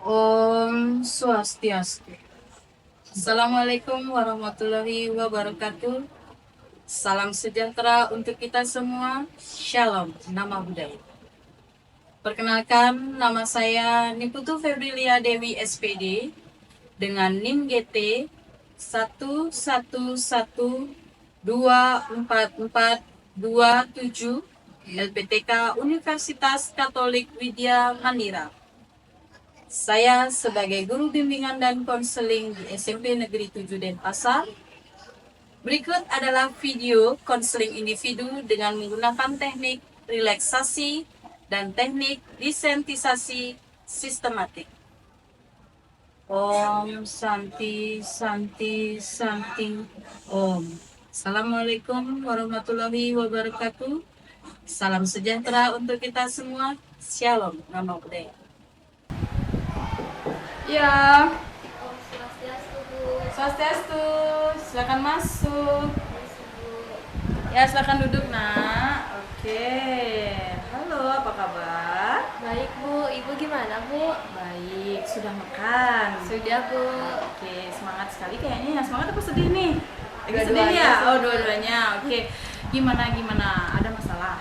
Om Swastiastu. Assalamualaikum warahmatullahi wabarakatuh. Salam sejahtera untuk kita semua. Shalom, nama budaya. Perkenalkan, nama saya Niputu Febrilia Dewi SPD dengan NIM GT 11124427 LPTK Universitas Katolik Widya Mandira. Saya sebagai guru bimbingan dan konseling di SMP Negeri 7 Denpasar. Berikut adalah video konseling individu dengan menggunakan teknik relaksasi dan teknik desensitisasi sistematik. Om Santi Santi Santi Om. Assalamualaikum warahmatullahi wabarakatuh. Salam sejahtera untuk kita semua. Shalom, nama budaya. Ya, Om Swastiastu, Bu. Swastiastu, silakan masuk. Masuk, Bu. Ya, silakan duduk, Nak. Oke. Halo, apa kabar? Baik, Bu. Ibu gimana, Bu? Baik, sudah makan? Sudah, Bu. Oke, semangat sekali kayaknya. Semangat apa sedih nih? Lagi sedih Dua-duanya ya? sih, Oh, Bu. dua-duanya. Oke. Gimana? Ada masalah?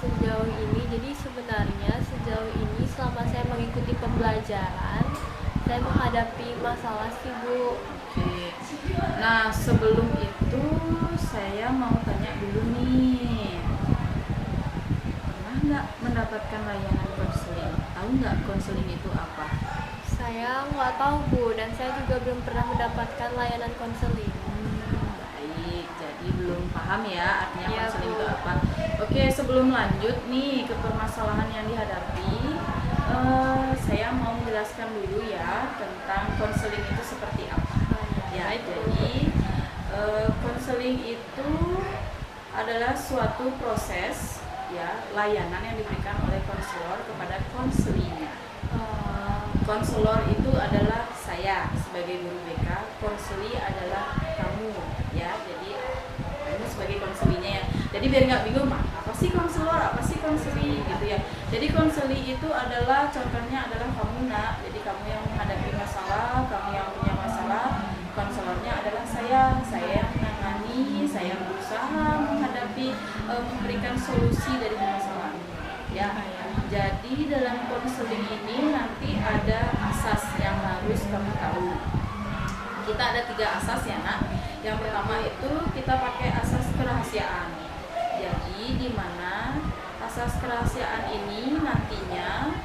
Sejauh ini, jadi sebenarnya sejauh ini selama saya mengikuti pembelajaran, saya menghadapi masalah sih, Bu. Oke. Nah, sebelum itu saya mau tanya dulu nih. Pernah nggak mendapatkan layanan konseling? Tahu nggak konseling itu apa? Saya nggak tahu, Bu, dan saya juga belum pernah mendapatkan layanan konseling. Baik, jadi belum paham ya artinya Iya, konseling Bu. itu apa. Oke, sebelum lanjut nih ke permasalahan yang dihadapi, saya mau menjelaskan dulu ya tentang konseling itu seperti apa. Ya, Baik, Bu. jadi konseling itu adalah suatu proses ya layanan yang diberikan oleh konselor kepada konselinya. Konselor itu adalah saya sebagai guru BK, konseli adalah kamu ya. Jadi kamu sebagai konselinya ya. Jadi biar nggak bingung, apa sih konselor, apa sih konseli gitu ya. Jadi konseli itu adalah contohnya adalah kamu, Nak. Jadi kamu yang menghadapi masalah, kamu yang punya masalah, konselornya adalah saya yang menangani, saya berusaha menghadapi, memberikan solusi dari masalah ya. Jadi dalam konseling ini nanti ada asas yang harus kamu tahu. Kita ada 3 asas ya, Nak. Yang pertama itu kita pakai asas kerahasiaan. Jadi di mana asas kerahasiaan ini nantinya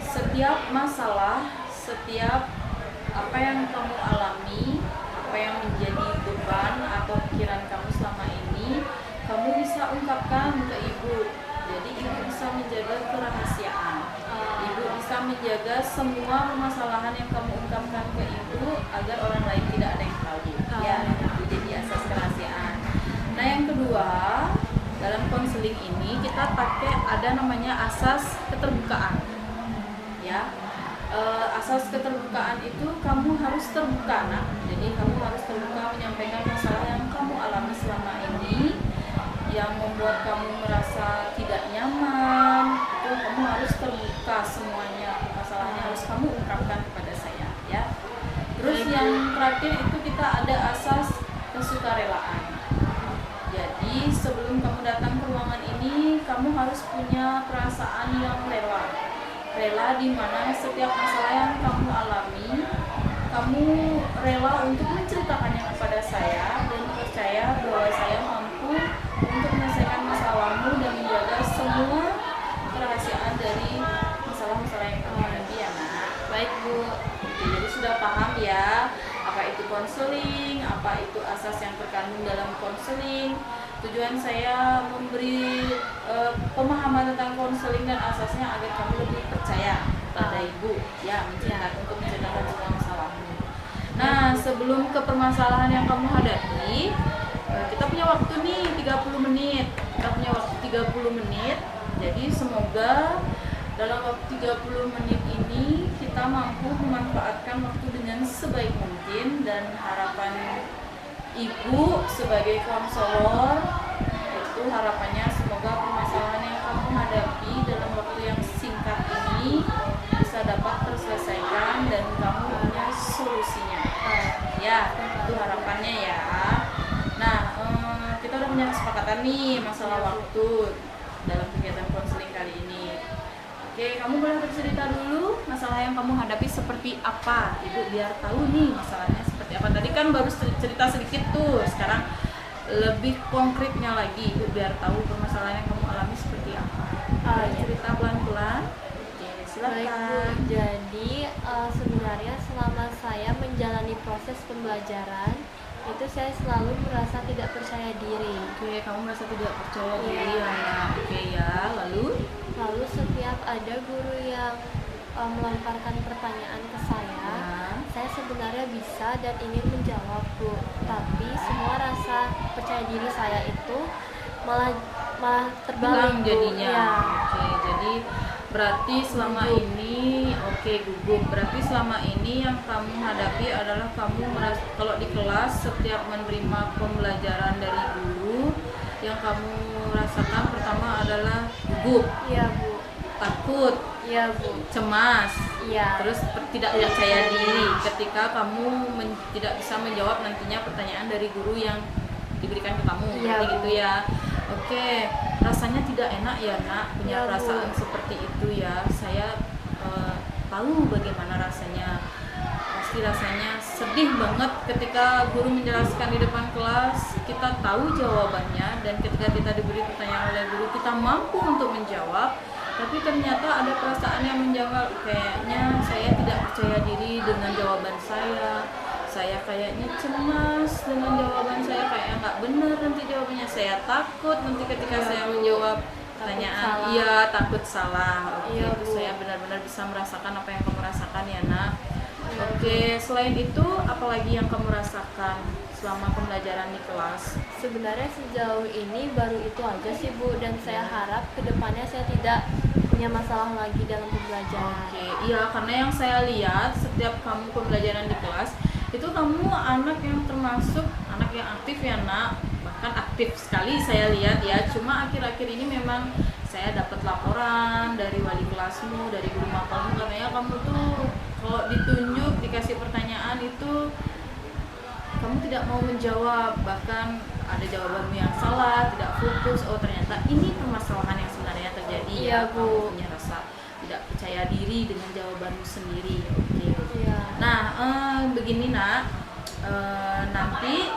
setiap masalah, setiap apa yang kamu alami, apa yang menjadi beban atau pikiran kamu selama ini, kamu bisa ungkapkan ke ibu. Jadi ibu bisa menjaga kerahasiaan. Ibu bisa menjaga semua permasalahan yang kamu ungkapkan ke ibu agar orang lain tidak ada yang tahu. Ya, itu jadi asas kerahasiaan. Nah, yang kedua, dalam konseling ini kita pakai ada namanya asas keterbukaan. Ya. Asas keterbukaan itu kamu harus terbuka, Nak. Jadi kamu harus terbuka menyampaikan masalah yang kamu alami selama ini, yang membuat kamu merasa tidak nyaman. Itu kamu harus terbuka semuanya, masalahnya harus kamu ungkapkan kepada saya ya. Terus yang terakhir itu kita ada asas kesukarelaan. Jadi sebelum kamu datang ke ruangan ini, kamu harus punya perasaan yang rela di mana setiap masalah yang kamu alami, kamu rela untuk menceritakannya kepada saya dan percaya bahwa saya mampu untuk menyelesaikan masalahmu dan menjaga semua kerahasiaan dari masalah-masalah yang kamu hadapi ya, Nak. Baik, Bu. Oke, jadi sudah paham ya apa itu konseling, apa itu asas yang terkandung dalam konseling. Tujuan saya memberi pemahaman tentang konseling dan asasnya agar kamu lebih percaya pada ibu ya, untuk menceritakan semua masalahmu. Nah, sebelum ke permasalahan yang kamu hadapi, kita punya waktu nih 30 menit. Kita punya waktu 30 menit. Jadi semoga dalam waktu 30 menit ini kita mampu memanfaatkan waktu dengan sebaik mungkin, dan harapan ibu sebagai konselor itu harapannya semoga permasalahan yang kamu hadapi dalam waktu yang singkat ini menjelaskan nih masalah waktu dalam kegiatan konseling kali ini. Oke, kamu boleh bercerita dulu masalah yang kamu hadapi seperti apa, Ibu, biar tahu nih masalahnya seperti apa. Tadi kan baru cerita sedikit tuh, sekarang lebih konkretnya lagi, Ibu, biar tahu permasalahan yang kamu alami seperti apa. Iya. Cerita pelan-pelan. Oke, Baik Bu, silakan. jadi sebenarnya selama saya menjalani proses pembelajaran itu saya selalu merasa tidak percaya diri. Oke, kamu merasa tidak percaya diri, Iya. Hana. Oke ya, lalu? Lalu setiap ada guru yang melontarkan pertanyaan ke saya sebenarnya bisa dan ingin menjawab Bu. Tapi semua rasa percaya diri saya itu malah Hilang terbalik Bu. jadinya. Ya. Oke, jadi berarti selama Gugup. ini gugup. Berarti selama ini yang kamu hadapi adalah kamu merasa kalau di kelas setiap menerima pembelajaran dari guru, yang kamu rasakan pertama adalah gugup, Iya Bu. takut, Iya Bu. cemas, Iya. terus tidak percaya diri ketika kamu tidak bisa menjawab nantinya pertanyaan dari guru yang diberikan ke kamu. Iya, Berarti Bu. gitu ya. Oke, rasanya tidak enak ya Nak punya Iya, Bu. perasaan seperti itu ya. Saya tahu bagaimana rasanya. Pasti rasanya sedih banget ketika guru menjelaskan di depan kelas, kita tahu jawabannya, dan ketika kita diberi pertanyaan oleh guru kita mampu untuk menjawab, tapi ternyata ada perasaan yang menjawab, kayaknya saya tidak percaya diri dengan jawaban saya kayaknya cemas dengan jawaban saya, kayaknya nggak benar nanti jawabannya, saya takut nanti ketika Iya, saya Bu. menjawab Takut pertanyaan, salah. iya takut salah. Oke, Iya, itu Bu. saya benar-benar bisa merasakan apa yang kamu rasakan ya Nak. Iya, Oke, selain itu apalagi yang kamu rasakan selama pembelajaran di kelas? Sebenarnya sejauh ini baru itu aja sih Bu, dan saya harap kedepannya saya tidak punya masalah lagi dalam pembelajaran. Oke, iya, karena yang saya lihat setiap kamu pembelajaran di kelas itu kamu anak yang termasuk anak yang aktif ya Nak, bahkan aktif sekali saya lihat ya. Cuma akhir-akhir ini memang saya dapat laporan dari wali kelasmu, dari guru mapelmu, katanya kamu tuh kalau ditunjuk dikasih pertanyaan itu kamu tidak mau menjawab, bahkan ada jawabanmu yang salah, tidak fokus. Oh, ternyata ini permasalahan yang sebenarnya terjadi. Iya, Ya, Bu. kamu punya rasa tidak percaya diri dengan jawabanmu sendiri. Oke. Iya. Nah, begini Nak, nanti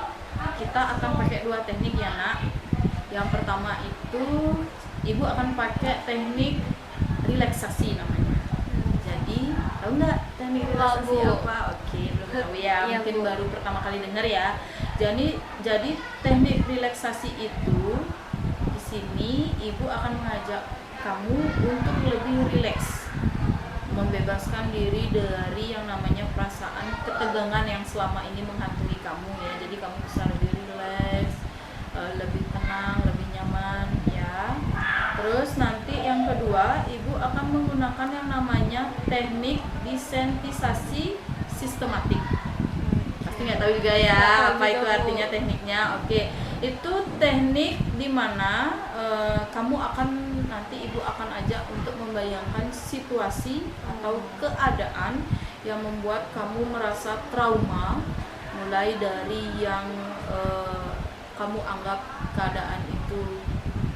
kita akan pakai 2 teknik ya Nak. Yang pertama itu Ibu akan pakai teknik relaksasi namanya. Jadi, tahu nggak teknik relaksasi Bu. apa? Oke, belum tahu ya. Iya, Mungkin Bu. baru pertama kali dengar ya. Jadi teknik relaksasi itu di sini Ibu akan mengajak kamu untuk lebih rileks, membebaskan diri dari yang namanya perasaan ketegangan yang selama ini menghantui kamu ya. Jadi kamu bisa lebih rileks, lebih tenang, lebih nyaman ya. Terus nanti yang kedua, Ibu akan menggunakan yang namanya teknik desensitisasi sistematik. Pasti nggak tahu juga ya Nggak tahu apa juga, itu Bu. artinya tekniknya. Oke, itu teknik dimana kamu akan nanti Ibu akan ajak untuk membayangkan situasi atau keadaan yang membuat kamu merasa trauma, mulai dari yang kamu anggap keadaan itu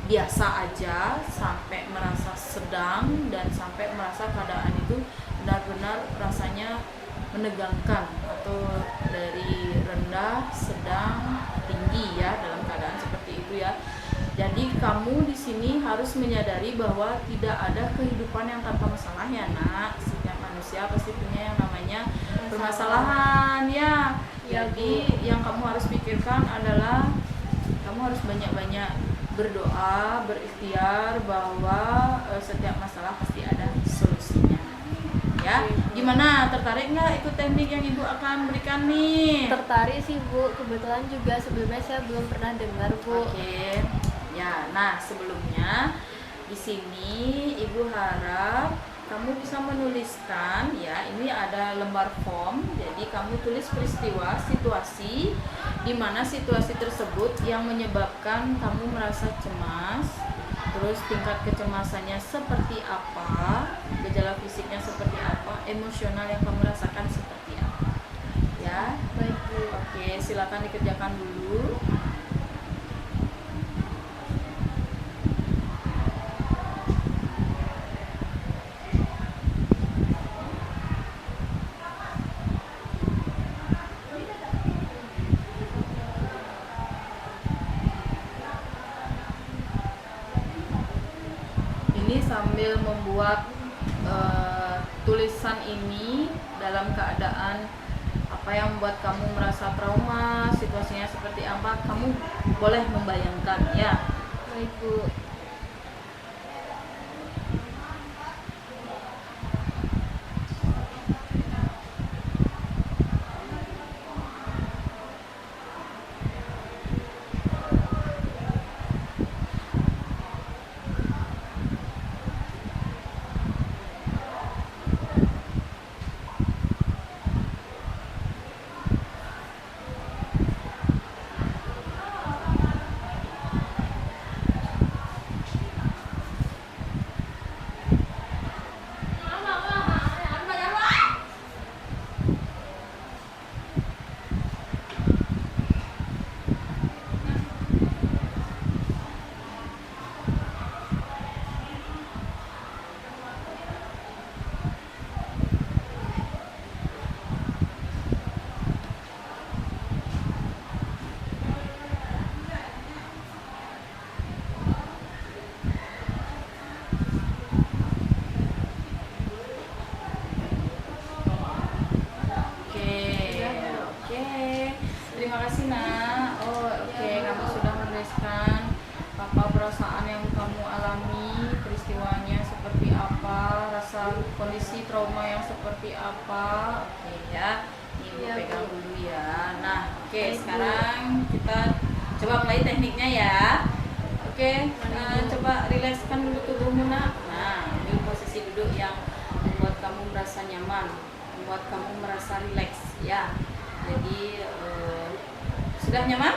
biasa aja, sampai merasa sedang, dan sampai merasa keadaan itu benar-benar rasanya menegangkan, atau dari rendah, sedang, tinggi ya, dalam keadaan seperti itu ya. Jadi kamu di sini harus menyadari bahwa tidak ada kehidupan yang tanpa masalah ya Nak. Setiap manusia pasti punya yang namanya permasalahan ya. Ya, Jadi yang kamu harus pikirkan adalah kamu harus banyak-banyak berdoa, berikhtiar bahwa setiap masalah pasti ada solusinya. Ya, gimana? Tertarik nggak ikut teknik yang Ibu akan berikan nih? Tertarik sih Bu, kebetulan juga sebelumnya saya belum pernah dengar Bu. Oke. Ya, nah sebelumnya di sini Ibu harap kamu bisa menuliskan ya, ini ada lembar form. Jadi kamu tulis peristiwa, situasi di mana situasi tersebut yang menyebabkan kamu merasa cemas, terus tingkat kecemasannya seperti apa, gejala fisiknya seperti apa, emosional yang kamu rasakan seperti apa. Ya. Baik Bu. Oke, silakan dikerjakan dulu. membuat tulisan ini dalam keadaan apa yang membuat kamu merasa trauma, situasinya seperti apa, kamu boleh membayangkan ya. Baik Bu. Terima kasih nak. Oke, kamu sudah menuliskan apa perasaan yang kamu alami, peristiwanya seperti apa, rasa kondisi trauma yang seperti apa. Oke ya, ibu Ya, pegang Bu. dulu ya. Nah, oke, Baik, Bu. sekarang kita coba mulai tekniknya ya. Oke, coba rilekskan dulu tubuhmu nak. Nah, ambil posisi duduk yang membuat kamu merasa nyaman, membuat kamu merasa rileks ya. Jadi sudah nyaman?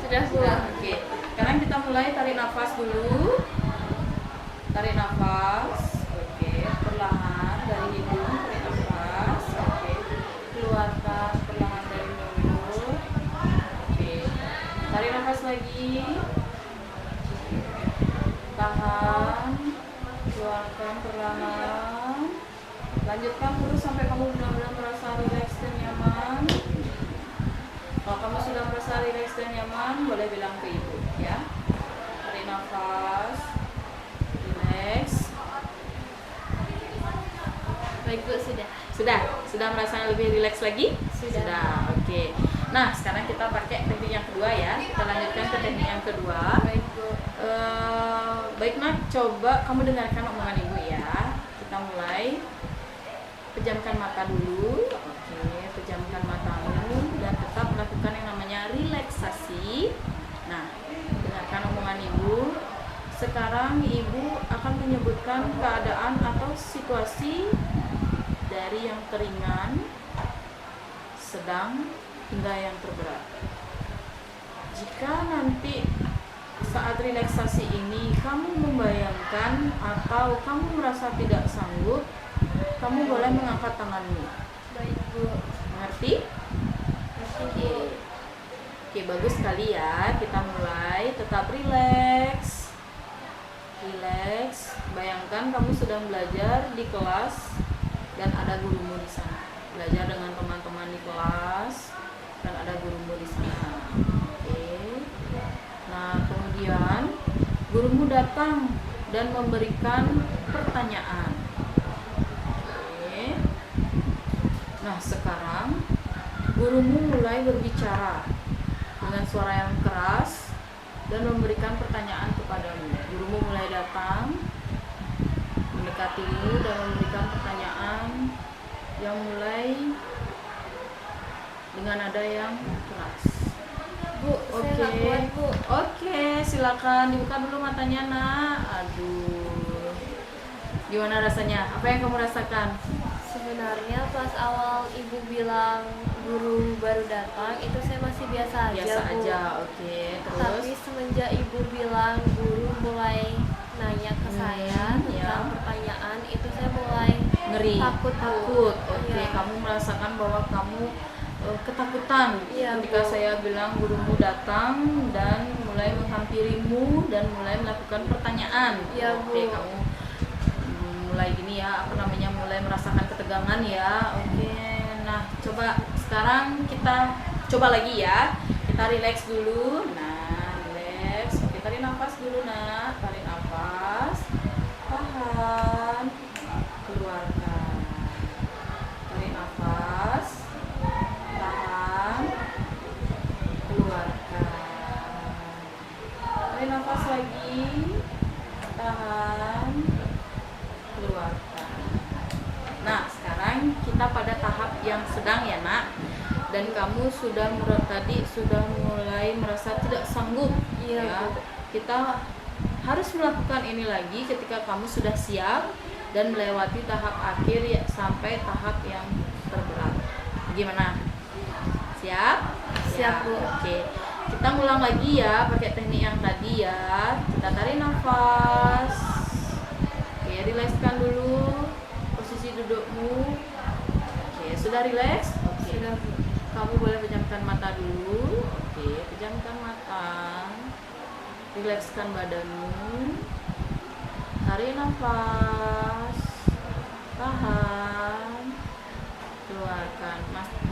Sudah Bu. Oke. Sekarang kita mulai tarik nafas dulu. Tarik nafas. Oke, perlahan dari hidung tarik nafas. Oke. Keluarkan perlahan dari mulut. Oke. Tarik nafas lagi. Tahan. Keluarkan perlahan. Lanjutkan terus sampai kamu benar-benar merasa rileks dan nyaman. Kalau kamu sudah merasa rileks dan nyaman, boleh bilang ke ibu ya. Tarik nafas, rileks. Baik Bu, sudah. Sudah merasa lebih rileks lagi? Sudah. Oke. Nah, sekarang kita pakai teknik yang kedua ya. Kita lanjutkan ke teknik yang kedua. Baik Bu. Baik nak, coba kamu dengarkan omongan ibu ya. Kita mulai. Pejamkan mata dulu. Oke, pejamkan matamu dan tetap melakukan yang namanya relaksasi. Nah, dengarkan omongan ibu. Sekarang ibu akan menyebutkan keadaan atau situasi dari yang ringan, sedang, hingga yang terberat. Jika nanti saat relaksasi ini kamu membayangkan atau kamu merasa tidak sanggup, kamu boleh mengangkat tanganmu. Baik Bu. Mengerti? Oke. Oke, bagus sekali ya. Kita mulai. Tetap rileks. Rileks. Bayangkan kamu sedang belajar di kelas dan ada gurumu di sana. Belajar dengan teman-teman di kelas dan ada gurumu di sana. Oke. Nah, kemudian gurumu datang dan memberikan pertanyaan. Nah, sekarang gurumu mulai berbicara dengan suara yang keras dan memberikan pertanyaan kepadamu. Gurumu mulai datang, mendekatimu dan memberikan pertanyaan yang mulai dengan nada yang keras. Bu, saya nggak kuat Bu. Oke, silakan dibuka dulu matanya nak. Aduh, gimana rasanya? Apa yang kamu rasakan? Sebenarnya pas awal ibu bilang guru baru datang itu saya masih biasa aja Biasa Bu. aja, oke. Terus? Tapi semenjak ibu bilang guru mulai nanya ke saya tentang ya. pertanyaan itu saya mulai Ngeri, takut Bu. takut. Oke, Iya. kamu merasakan bahwa kamu ketakutan Iya, ketika Bu. saya bilang gurumu datang dan mulai menghampirimu dan mulai melakukan pertanyaan. Iya, Oke, Bu. kamu mulai gini ya, mulai merasakan ketegangan ya. Oke, nah coba sekarang kita coba lagi ya. Kita relax dulu. Nah, relax. Oke, tarik nafas dulu nak. Tarik nafas. Tahan. Nah, sekarang kita pada tahap yang sedang ya nak. Dan kamu tadi sudah mulai merasa tidak sanggup. Iya, Ya. Bu. Kita harus melakukan ini lagi ketika kamu sudah siap dan melewati tahap akhir ya, sampai tahap yang terberat. Gimana? Siap? Siap, Bu. Oke. Kita ngulang lagi ya pakai teknik yang tadi ya. Kita tarik nafas. Oke, rilekskan dulu posisi dudukmu. Oke, sudah rileks? Oke. Sudah, Bu. Kamu boleh pejamkan mata dulu. Oke, pejamkan mata. Rilekskan badanmu. Tarik nafas. Tahan. Keluarkan.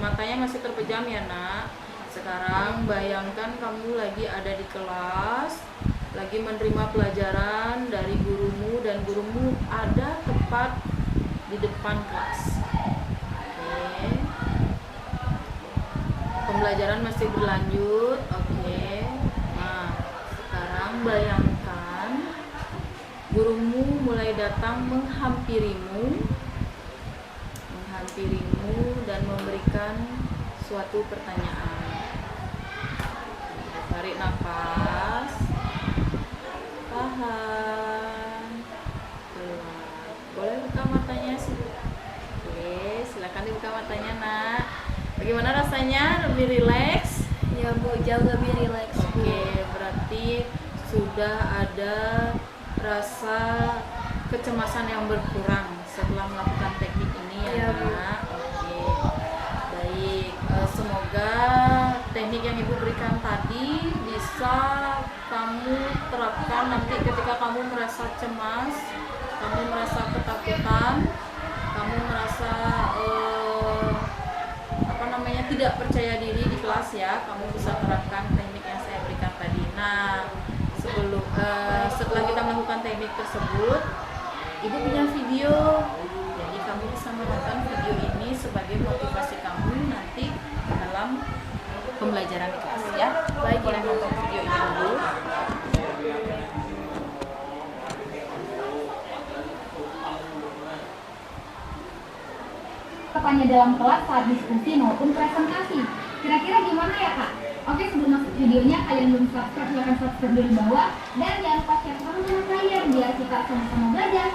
Matanya masih terpejam ya nak. Sekarang bayangkan kamu lagi ada di kelas, lagi menerima pelajaran dari gurumu, dan gurumu ada tepat di depan kelas. Oke. Pembelajaran masih berlanjut. Oke. Nah, sekarang bayangkan gurumu mulai datang menghampirimu dan memberikan suatu pertanyaan. Tarik nafas, tahan, keluar. Boleh buka matanya sih. Oke, silakan dibuka matanya nak. Bagaimana rasanya? Lebih rileks? Ya, Bu, jauh lebih rileks, Bu. Oke, berarti sudah ada rasa kecemasan yang berkurang setelah melakukan teknik ini ya, Iya, Bu. nak. Oke, baik. Semoga teknik yang ibu berikan tadi bisa kamu terapkan nanti ketika kamu merasa cemas, kamu merasa ketakutan, kamu merasa tidak percaya diri di kelas ya. Kamu bisa terapkan teknik yang saya berikan tadi. Nah, setelah kita melakukan teknik tersebut, ibu punya video, jadi kamu bisa menonton video ini sebagai motivasi kamu nanti dalam pembelajaran di kelas ya. Baik, boleh nonton video ini dulu. Tanya dalam kelas saat diskusi maupun presentasi. Kira-kira gimana ya kak? Oke, sebelum masuk videonya, kalian belum subscribe, silahkan subscribe dari bawah. Dan jangan lupa share sama teman kalian biar kita sama-sama belajar.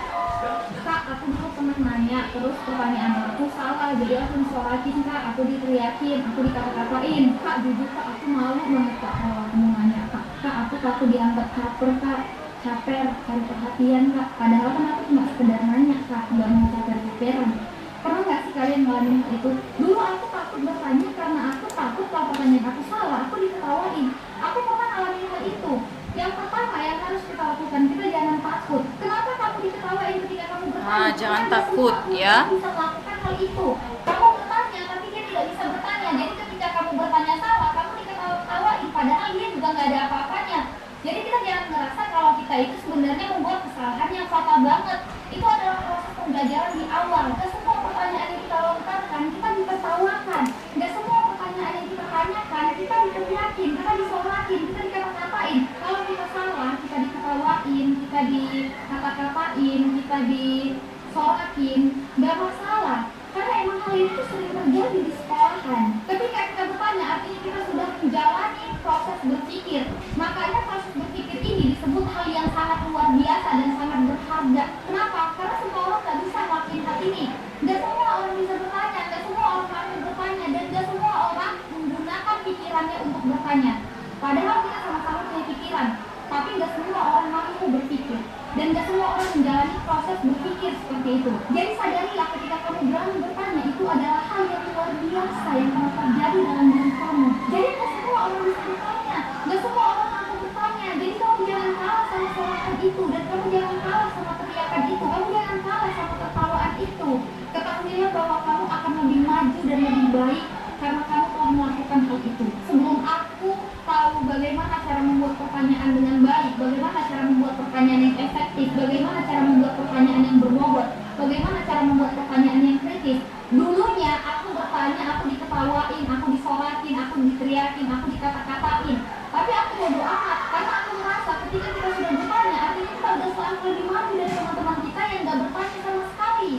Kak, aku dulu pernah nanya, terus pertanyaan aku salah, jadi aku disolakin kak, aku diteriakin, aku dikata-katain. Kak, jujur kak, aku malu banget kak kalau aku mau nanya kak. Kak, aku dianggap caper kak, caper, cari perhatian kak. Padahal kan aku cuma sekedar nanya kak, nggak mau caper-caperan. Pernah nggak sih kalian ngalamin hal itu? Dulu aku takut bertanya karena aku takut kalau pertanyaan aku salah, aku diketawain. Aku pernah ngalamin hal itu. Yang pertama yang harus kita lakukan, kita jangan takut. Kenapa kamu diketawain ketika kamu bertanya? Jangan Karena takut semua ya. orang bisa melakukan hal itu. Kamu bertanya tapi dia tidak bisa bertanya. Jadi ketika kamu bertanya salah, kamu diketawain. Padahal dia juga nggak ada apa-apanya. Jadi kita jangan ngerasa kalau kita itu sebenarnya membuat kesalahan yang fatal banget. Itu adalah proses pembelajaran di awal. Gak semua pertanyaan yang kita lontarkan kita ditertawakan. Gak semua pertanyaan yang kita tanyakan kita diteriakin, kita disolakin, kita dikata-katain. Kalau kita salah, kita diketawain, kita dikata-katain, kita disolakin, gak masalah. Karena emang hal itu sering terjadi di sekolahan. Ketika kita bertanya, artinya kita sudah menjalani proses berpikir. Makanya proses berpikir ini disebut hal yang sangat luar biasa dan sangat berharga. Kenapa? Karena semua orang gak bisa melakukan hal ini. Gak semua orang bisa bertanya, gak semua orang mampu bertanya, dan gak semua orang menggunakan pikirannya untuk bertanya. Padahal kita sama-sama punya pikiran, tapi gak semua orang mampu berpikir. Dan gak semua orang menjalani proses berpikir seperti itu. Jadi sadarilah ketika kamu berani bertanya, itu adalah hal yang luar biasa yang pernah terjadi dalam diri kamu. Jadi gak semua orang bisa bertanya, gak semua orang mampu bertanya. Jadi kamu jangan kalah sama sorakan itu, dan kamu jangan kalah sama teriakan itu, kamu jangan kalah sama tertawaan itu. Ketahuilah bahwa kamu akan lebih maju dan lebih baik karena kamu telah melakukan hal itu. Sebelum aku tahu bagaimana cara membuat pertanyaan dengan baik, bagaimana cara membuat pertanyaan yang efektif, bagaimana cara membuat pertanyaan yang berbobot, bagaimana cara membuat pertanyaan yang kritis, dulunya aku bertanya, aku diketawain, aku disolakin, aku diteriakin, aku dikata-katain. Tapi aku bodo amat, karena aku merasa ketika kita sudah bertanya, artinya kita sudah selalu lebih maju dari teman-teman kita yang gak bertanya sama sekali.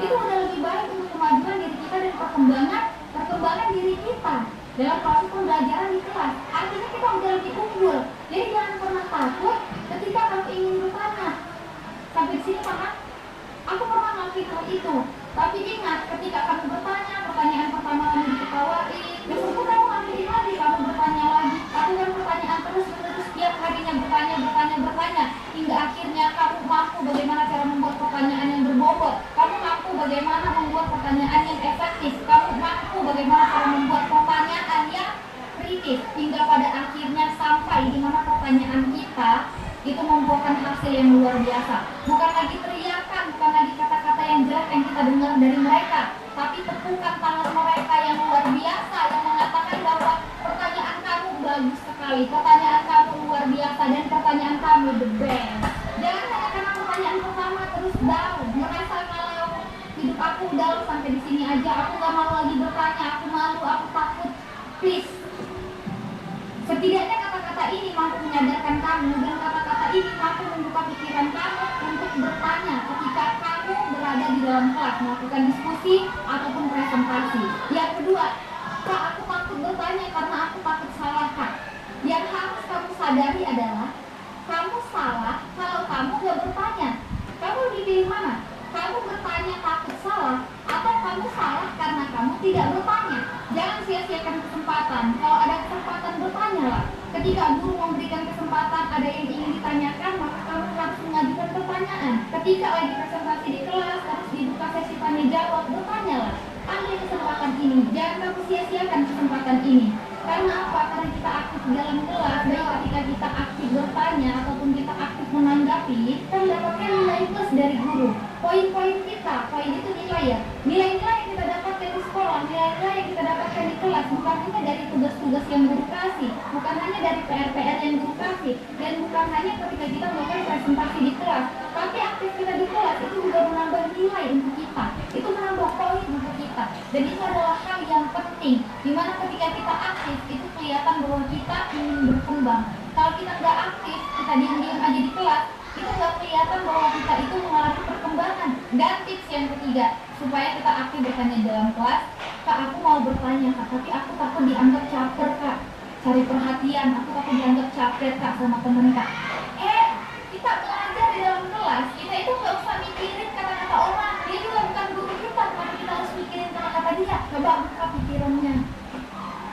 Itu adalah diri kita dalam proses pembelajaran di kelas. Artinya kita udah lebih unggul. Jadi jangan pernah takut ketika kamu ingin bertanya. Sampai di sini paham? Aku pernah ngelakuin hal itu. Tapi ingat, ketika kamu bertanya, pertanyaan pertama kamu diketawain, besoknya kamu ambilin lagi, kamu bertanya lagi. Lakukan pertanyaan terus-menerus, setiap harinya bertanya, hingga akhirnya kamu mampu bagaimana cara membuat pertanyaan yang berbobot. Kamu mampu bagaimana membuat pertanyaan yang efektif. Kamu mampu bagaimana cara membuat pertanyaan yang kritis. Hingga pada akhirnya sampai di mana pertanyaan kita itu membuahkan hasil yang luar biasa. Bukan lagi teriakan, bukan lagi kata-kata yang jelek yang kita dengar dari mereka, tapi tepukan tangan mereka yang luar biasa yang mengatakan bahwa pertanyaan kamu bagus sekali, pertanyaan kamu luar biasa, dan pertanyaan kamu the best. Jangan hanya karena pertanyaan pertama terus down, merasa kalau hidup aku down sampai di sini aja, aku gak mau lagi bertanya, aku malu, aku takut. Please, setidaknya kata-kata ini mampu menyadarkan kamu, dan kata-kata ini mampu membuka pikiran kamu untuk bertanya ketika kamu berada di dalam kelas melakukan diskusi ataupun presentasi. Yang kedua, Kak, aku takut bertanya karena aku takut salah, Kak. Yang harus kamu sadari adalah kamu salah kalau kamu gak bertanya. Kamu lebih pilih mana? Kamu bertanya takut salah, atau kamu salah karena kamu tidak bertanya? Jangan sia-siakan kesempatan. Kalau ada kesempatan, bertanyalah. Ketika guru memberikan kesempatan ada yang ingin ditanyakan, maka kamu harus mengajukan pertanyaan. Ketika lagi presentasi di kelas, harus dibuka sesi tanya jawab, bertanyalah. Ambil kesempatan ini, jangan kamu sia-siakan kesempatan ini. Karena apa? Karena kita aktif dalam kelas, baik ketika kita aktif bertanya ataupun kita aktif menanggapi, kita mendapatkan nilai plus dari guru. Poin-poin kita, poin itu nilai ya. Nilai-nilai yang kita dapatkan di sekolah, nilai-nilai yang kita dapatkan di kelas, bukan hanya dari tugas-tugas yang guru kasih, bukan hanya dari PR-PR yang guru kasih, dan bukan hanya ketika kita melakukan presentasi di kelas, tapi aktif kita di kelas itu juga menambah nilai untuk kita, itu menambah poin untuk kita, dan itu adalah hal yang penting, dimana ketika kita aktif itu kelihatan bahwa kita ingin berkembang. Kalau kita nggak aktif, kita diam-diam aja di kelas, itu nggak kelihatan bahwa kita itu mengalami perkembangan. Dan tips yang ketiga, supaya kita aktif bertanya dalam kelas, Kak, aku mau bertanya, Kak, tapi aku takut dianggap caper, Kak, cari perhatian, aku takut dianggap caper, Kak, sama temen, Kak. Kita belajar di dalam kelas, kita itu nggak usah mikirin kata-kata orang, dia juga bukan guru kita, tapi kita harus mikirin kata-kata dia. Coba buka pikirannya.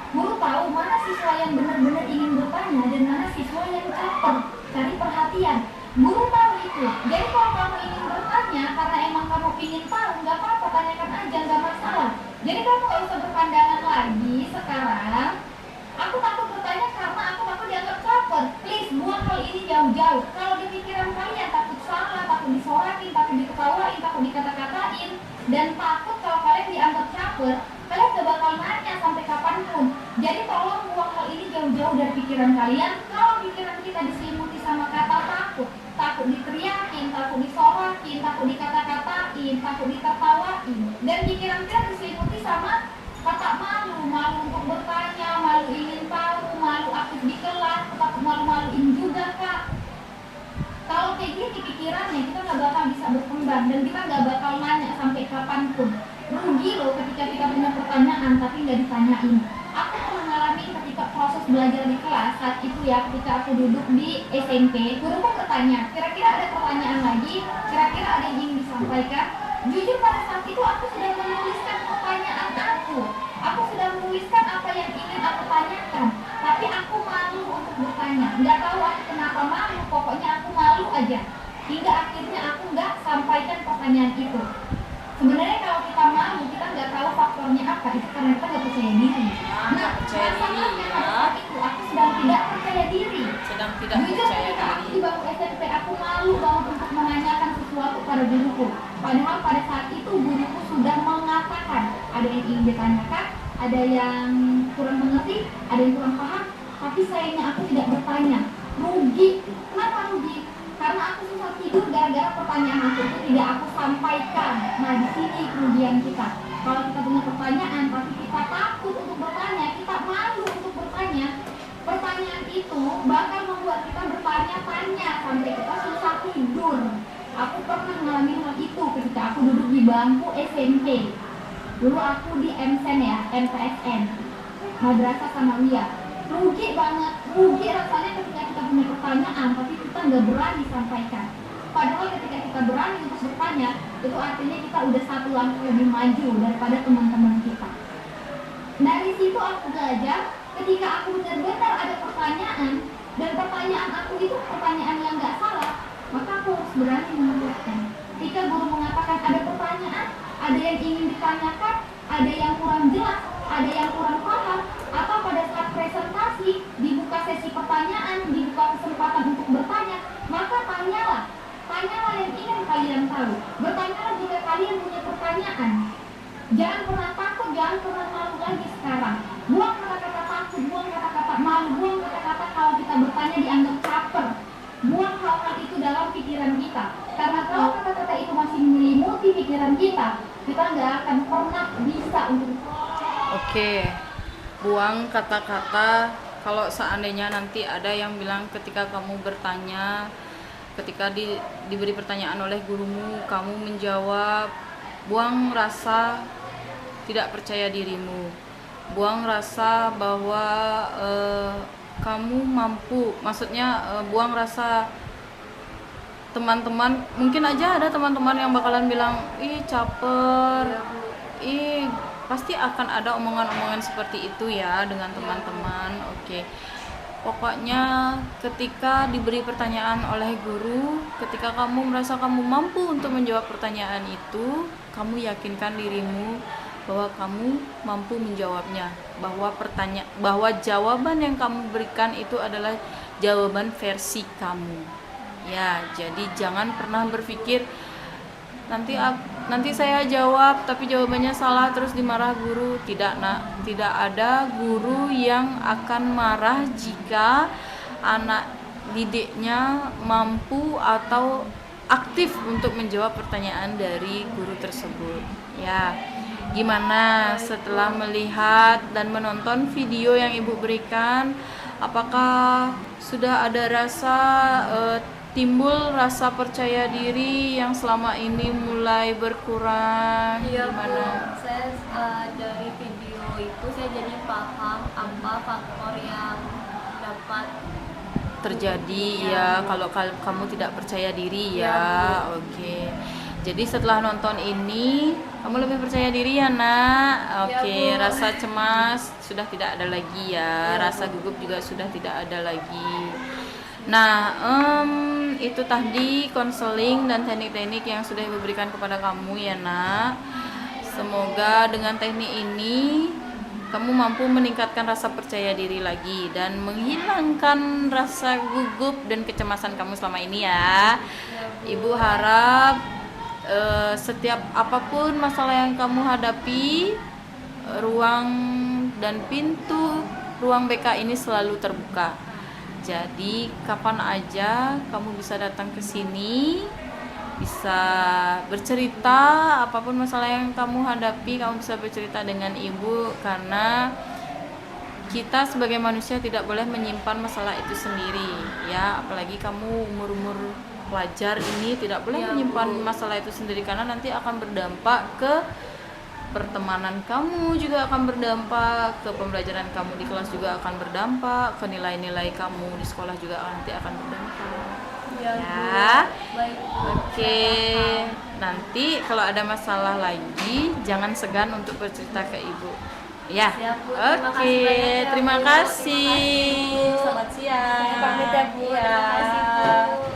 Guru tahu mana siswa yang benar-benar ingin bertanya dan mana siswa yang caper, cari perhatian. Guru tahu itu. Jadi kalau kamu ingin bertanya karena emang kamu ingin tahu, nggak apa-apa, tanyakan aja, nggak masalah. Jadi kamu nggak usah berpandangan lagi sekarang. Aku takut bertanya karena aku takut dianggap caper. Please, buang hal ini jauh-jauh. Kalau di pikiran kalian takut salah, takut disorakin, takut diketawain, takut dikata-katain, dan takut kalau kalian dianggap caper, kalian gak bakal nanya sampai kapanpun. Jadi tolong buang hal ini jauh-jauh dari pikiran kalian. Kalau pikiran kita diselimuti sama kata takut, takut diteriakin, takut disorakin, takut dikata-katain, takut ditertawain, dan pikiran kita diselimuti sama kata malu, malu untuk bertanya, malu ingin tahu, malu aktif di kelas, takut malu-maluin juga, Kak. Kalau kayak gini pikirannya, kita nggak bakal bisa berkembang dan kita nggak bakal nanya sampai kapanpun. Rugi loh ketika kita punya pertanyaan tapi nggak ditanyain. Aku pernah ngalamin ketika proses belajar di kelas saat itu ya, ketika aku duduk di SMP, guru pun bertanya, kira-kira ada pertanyaan lagi, kira-kira ada yang ingin disampaikan. Jujur pada saat itu aku sudah menuliskan pertanyaan aku sudah menuliskan apa yang ingin aku tanyakan, tapi aku malu untuk bertanya. Nggak tahu aku kenapa malu, pokoknya aku malu aja. Hingga akhirnya aku nggak sampaikan pertanyaan itu. Sebenarnya kalau kita malu, kita nggak tahu faktornya apa, itu karena kita nggak percaya diri. Nah, percaya diri ya. Itu aku sedang tidak percaya diri. Sedang tidak Jujur percaya ketika aku diri. di bangku SMP, aku malu banget untuk menanyakan sesuatu pada guruku. Padahal pada saat itu guruku sudah mengatakan ada yang ingin ditanyakan, ada yang kurang mengerti, ada yang kurang paham, tapi sayangnya aku tidak bertanya. Rugi. Kenapa rugi? Karena aku susah tidur gara-gara pertanyaan aku itu tidak aku sampaikan. Nah, di sini kerugian kita. Kalau kita punya pertanyaan tapi kita takut untuk bertanya, kita malu untuk bertanya, pertanyaan itu bakal membuat kita bertanya-tanya sampai kita susah tidur. Aku pernah mengalami hal itu ketika aku duduk di bangku SMP. Dulu aku di MSN ya, MTSN, Madrasah Sanawiyah. Rugi banget, rugi rasanya ketika kita punya pertanyaan tapi kita nggak berani sampaikan. Padahal ketika kita berani untuk bertanya, itu artinya kita udah satu langkah lebih maju daripada teman-teman kita. Dari situ aku belajar, ketika aku benar-benar ada pertanyaan, dan pertanyaan aku itu pertanyaan yang nggak salah, maka aku harus berani mengucapkan. Ketika guru mengatakan ada pertanyaan, ada yang ingin ditanyakan, ada yang kurang jelas, ada yang kurang paham, atau pada saat presentasi dibuka sesi pertanyaan, dibuka kesempatan untuk bertanya, maka tanyalah yang ingin kalian tahu. Bertanyalah jika kalian punya pertanyaan. Jangan pernah takut, jangan pernah malu lagi sekarang. Buang kata-kata takut, buang kata-kata malu, buang kata-kata kalau kita bertanya dianggap caper. Buang hal-hal itu dalam pikiran kita. Karena kalau kata-kata itu masih menyelimuti pikiran kita nggak akan pernah bisa untuk. Oke, buang kata-kata. Kalau seandainya nanti ada yang bilang ketika kamu bertanya, ketika diberi pertanyaan oleh gurumu, kamu menjawab, buang rasa tidak percaya dirimu, buang rasa bahwa kamu mampu, maksudnya buang rasa teman-teman, mungkin aja ada teman-teman yang bakalan bilang, ih caper, ih pasti akan ada omongan-omongan seperti itu ya dengan teman-teman. Oke. Pokoknya ketika diberi pertanyaan oleh guru, ketika kamu merasa kamu mampu untuk menjawab pertanyaan itu, kamu yakinkan dirimu bahwa kamu mampu menjawabnya, bahwa jawaban yang kamu berikan itu adalah jawaban versi kamu. Ya, jadi jangan pernah berpikir nanti saya jawab tapi jawabannya salah terus dimarah guru. Tidak, Nak. Tidak ada guru yang akan marah jika anak didiknya mampu atau aktif untuk menjawab pertanyaan dari guru tersebut. Ya. Gimana setelah melihat dan menonton video yang Ibu berikan? Apakah sudah ada timbul rasa percaya diri yang selama ini mulai berkurang? Iya Bu, Gimana? saya dari video itu saya jadi paham apa faktor yang dapat Terjadi ya kalau kamu tidak percaya diri ya. Bu. Oke. Jadi setelah nonton ini kamu lebih percaya diri ya, Nak. Oke, Bu. rasa cemas sudah tidak ada lagi ya. Ya, Rasa gugup juga sudah tidak ada lagi. Nah, itu tadi konseling dan teknik-teknik yang sudah Ibu berikan kepada kamu ya, Nak. Semoga dengan teknik ini kamu mampu meningkatkan rasa percaya diri lagi dan menghilangkan rasa gugup dan kecemasan kamu selama ini ya. Ibu harap setiap apapun masalah yang kamu hadapi, ruang dan pintu ruang BK ini selalu terbuka. Jadi kapan aja kamu bisa datang ke sini, bisa bercerita apapun masalah yang kamu hadapi, kamu bisa bercerita dengan Ibu, karena kita sebagai manusia tidak boleh menyimpan masalah itu sendiri ya. Apalagi kamu umur pelajar ini tidak boleh menyimpan masalah itu sendiri, karena nanti akan berdampak ke pertemanan kamu, juga akan berdampak ke pembelajaran kamu di kelas, juga akan berdampak ke nilai-nilai kamu di sekolah, juga nanti akan berdampak ya. Baik. Oke, nanti kalau ada masalah lagi jangan segan untuk bercerita ke Ibu ya. Siap, Bu. Oke, terima kasih. Terima kasih, Bu. Selamat siang. Saya pamit ya, Bu. Iya. Terima kasih, Bu.